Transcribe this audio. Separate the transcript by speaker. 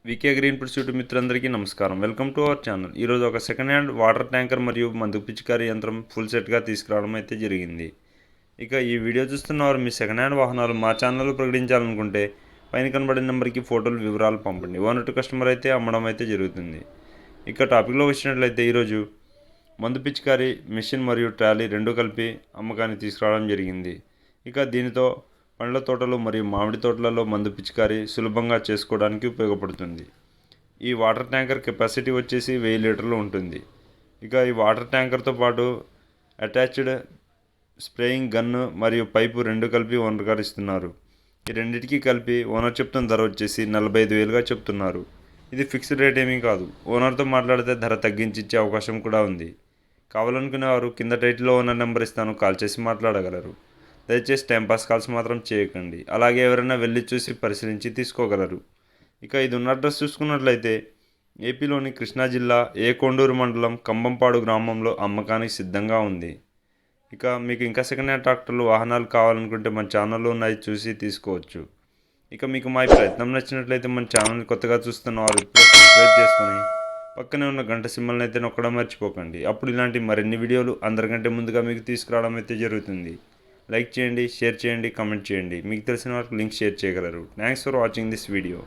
Speaker 1: VK Agri Inputs YouTube మిత్రులందరికీ నమస్కారం. Welcome to our channel. ఈరోజు ఒక సెకండ్ హ్యాండ్ వాటర్ ట్యాంకర్ మరియు మందు పిచికారీ యంత్రం ఫుల్ సెట్గా తీసుకురావడం అయితే జరిగింది. ఇక ఈ వీడియో చూస్తున్నవారు మీ సెకండ్ హ్యాండ్ వాహనాలు మా ఛానల్లో ప్రకటించాలనుకుంటే పైన కనబడిన నెంబర్కి ఫోటోలు వివరాలు పంపండి. ఓనర్ టు కస్టమర్ అయితే అమ్మడం అయితే జరుగుతుంది. ఇక టాపిక్లో వచ్చినట్లయితే ఈరోజు మందు పిచికారీ మిషన్ మరియు ట్రాలీ రెండు కలిపి అమ్మకానికి తీసుకురావడం జరిగింది. ఇక దీనితో పండ్ల తోటలు మరియు మామిడి తోటలలో మందు పిచికారీ సులభంగా చేసుకోవడానికి ఉపయోగపడుతుంది. ఈ వాటర్ ట్యాంకర్ కెపాసిటీ వచ్చేసి 1000 లీటర్లు ఉంటుంది. ఇక ఈ వాటర్ ట్యాంకర్తో పాటు అటాచ్డ్ స్ప్రేయింగ్ గన్ను మరియు పైపు రెండు కలిపి ఓనర్ గారు ఇస్తున్నారు. ఈ రెండింటికి కలిపి ఓనర్ చెప్తున్న ధర వచ్చేసి 45,000గా చెప్తున్నారు. ఇది ఫిక్స్డ్ రేట్ ఏమీ కాదు. ఓనర్తో మాట్లాడితే ధర తగ్గించి ఇచ్చే అవకాశం కూడా ఉంది. కావాలనుకునేవారు కింద టైటిల్లో ఓనర్ నెంబర్ ఇస్తాను, కాల్ చేసి మాట్లాడగలరు. దయచేసి టైంపాస్ కాల్స్ మాత్రం చేయకండి. అలాగే ఎవరైనా వెళ్ళి చూసి పరిశీలించి తీసుకోగలరు. ఇక ఇది ఉన్న అడ్రస్ చూసుకున్నట్లయితే ఏపీలోని కృష్ణా జిల్లా కొండూరు మండలం కంబంపాడు గ్రామంలో అమ్మకానికి సిద్ధంగా ఉంది. ఇక మీకు ఇంకా సెకండ్ హ్యాండ్ ట్రాక్టర్లు వాహనాలు కావాలనుకుంటే మన ఛానల్లో ఉన్నాయి, చూసి తీసుకోవచ్చు. ఇక మీకు మా ప్రయత్నం నచ్చినట్లయితే మన ఛానల్ని కొత్తగా చూస్తున్న వారు ఇప్పుడే సబ్స్క్రైబ్ చేసుకొని పక్కనే ఉన్న గంట సింబల్ని అయితే నొక్కడం మర్చిపోకండి. అప్పుడు ఇలాంటి మరిన్ని వీడియోలు అందరికంటే ముందుగా మీకు తీసుకురావడం అయితే జరుగుతుంది. లైక్ చేయండి, షేర్ చేయండి, కామెంట్ చేయండి. మీకు తెలిసిన వారికి లింక్ షేర్ చేయగలరు. Thanks for watching this video.